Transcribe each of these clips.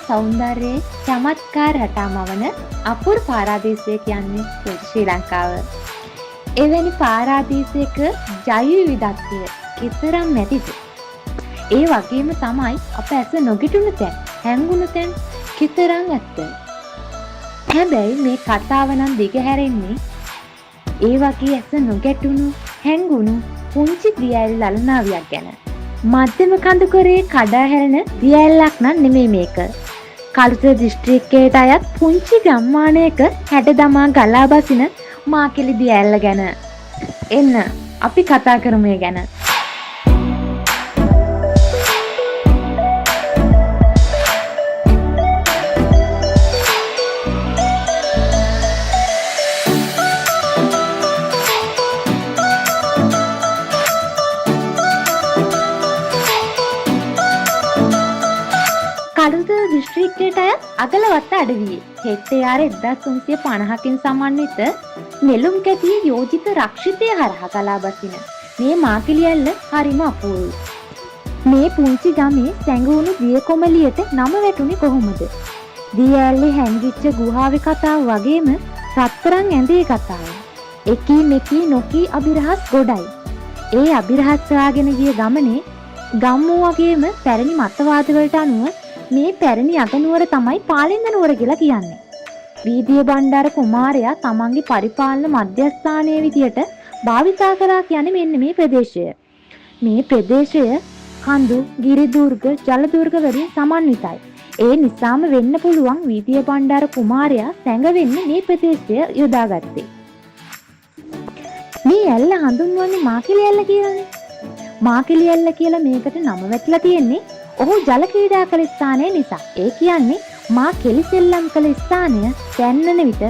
සෞන්දර්යයේ චමත්කාර රටාමවන අපූර්ව පාරාදීසය කියන්නේ ශ්‍රී ලංකාව. එවැනි පාරාදීසයක ජෛව විවිධත්වය කිතරම් නැතිද? ඒ වගේම තමයි අප ඇස නොගිටුණු තැන්, හැංගුණු තැන් කිතරම් ඇත්ද? හැබැයි මේ කතාව නම් දිගහැරෙන්නේ ඒ වගේ ඇස නොගැටුණු, හැංගුණු පුංචි දියඇල් ලලනාවියක් ගැන. මධ්‍යම කඳුකරේ කඩා හැරෙන දියඇල්ලක් නම් නෙමෙයි මේක. කළුතර දිස්ත්‍රික්කයට අයත් පුංචි ගම්මානයක හැඩ දමා ගලා බසින මාකිලි දියඇල්ල ගැන. එන්න අපි කතා කරමු ඒ ගැන. කළුතර දිස්ත්‍රික්කයට අයත් අගලවත්ත අඩවියේ හෙක්ටයාර 1350කින් සමන්විත නෙළුම් කැටියේ යෝජිත රක්ෂිතය හරහා ගලා බසින මේ මාකිලි ඇල්ල හරිම අපූර්වයි. මේ පුංචි ගමේ සැඟවුණු දිය කොමලියට නම වැටුනේ කොහොමද? දිය ඇල්ලේ හැංගිච්ච ගුහාවේ කතාව වගේම රත්තරන් ඇඳේ කතාව. එකී මෙකී නොකී අභිරහස් ගොඩයි. ඒ අභිරහස් සොයාගෙන ගිය ගමනේ ගම්මු වගේම පැරණි මතවාද වලට අනුව මේ පැරණි අගනුවර තමයි පාලෙන්ද නුවර කියලා කියන්නේ. වීදිය බණ්ඩාර කුමාරයා තමන්ගේ පරිපාලන මධ්‍යස්ථානයේ විදියට භාවිතා කළා කියන්නේ මෙන්න මේ ප්‍රදේශය. මේ ප්‍රදේශය කඳු, ගිරි දුර්ග, ජල දුර්ග වලින් සමන්විතයි. ඒ නිසාම වෙන්න පුළුවන් වීදිය බණ්ඩාර කුමාරයා සැඟවෙන්නේ මේ ප්‍රදේශය යොදාගත්තේ. මේ ඇල්ල හඳුන්වන්නේ මාකිලි ඇල්ල කියලානේ. මාකිලි ඇල්ල කියලා මේකට නම වැටලා තියෙන්නේ ඔහු ජල ක්‍රීඩා කළ ස්ථානය නිසා. ඒ කියන්නේ මා කෙලි සෙල්ලම් කළ ස්ථානය දැන්නන විට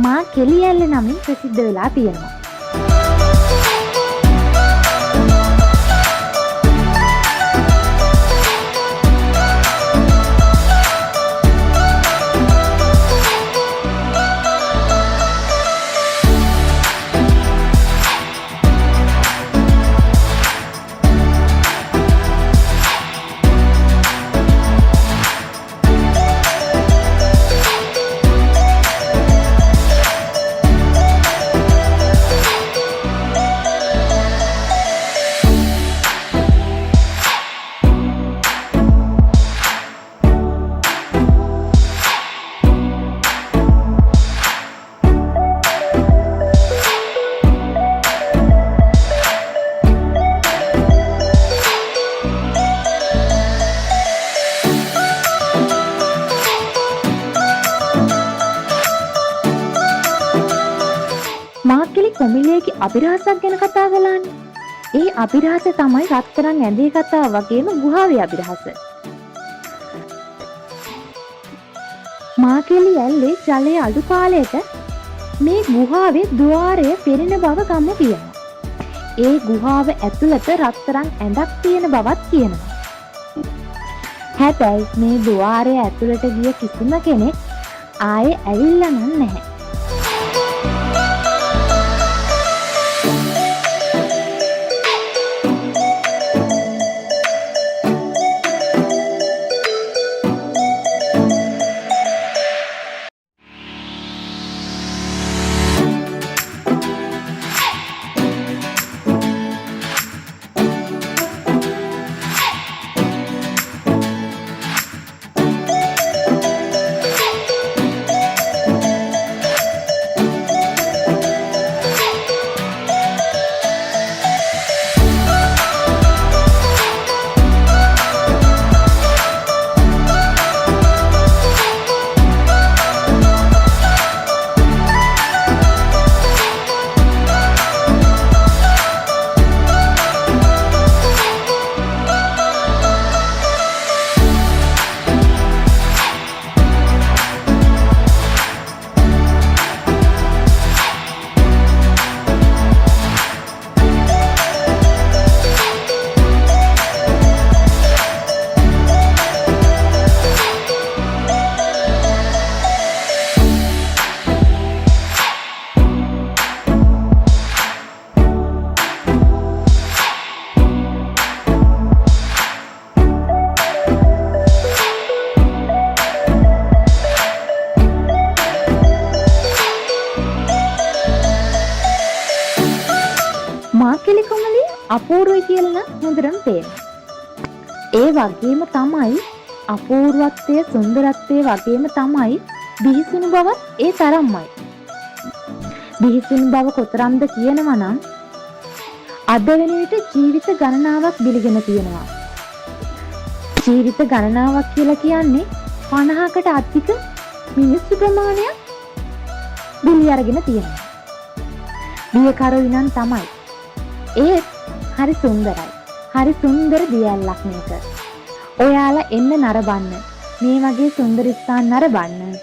මා කෙලි ඇල්ල නමින් ප්‍රසිද්ධ වෙලා තියෙනවා. මාකිලි කොමිලේගේ අභිරහසක් ගැන කතා කළානේ. ඒ අභිරහස තමයි රත්තරන් ඇඳේ කතාව වගේම ගුහාවේ අභිරහස. මාකිලි ඇල්ලේ ජලයේ අඩු කාලයක මේ ගුහාවේ ద్వාරය පෙරෙන බව ගම්මු කියනවා. ඒ ගුහාව ඇතුළත රත්තරන් ඇඳක් තියෙන බවත් කියනවා. හැබැයි මේ ద్వාරය ඇතුළට ගිය කිසිම කෙනෙක් ආයේ ඇවිල්ලා නැහැ. අපූර්වයි කියලා නම් හොඳටම පේනවා. ඒ වගේම තමයි අපූර්වත්වය සුන්දරත්වය වගේම තමයි බිහිසුණු බවත් ඒ තරම්මයි. බිහිසුණු බව කොතරම්ද කියනවා නම් අද වෙන විට ජීවිත ගණනාවක් බිලිගෙන තියෙනවා. ජීවිත ගණනාවක් කියලා කියන්නේ 50කට අධික මිනිස්සු ප්‍රමාණයක් බිලි අරගෙන තියෙනවා. බියකරුයි නම් තමයි. ඒත් හරි සුන්දරයි. හරි සුන්දර දියැලක් මේක. ඔයාලා එන්න නරඹන්න. මේ වගේ සුන්දර ස්ථාන නරඹන්න.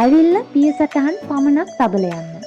ඇවිල්ලා පියසටහන් පමණක් තබල යන්න.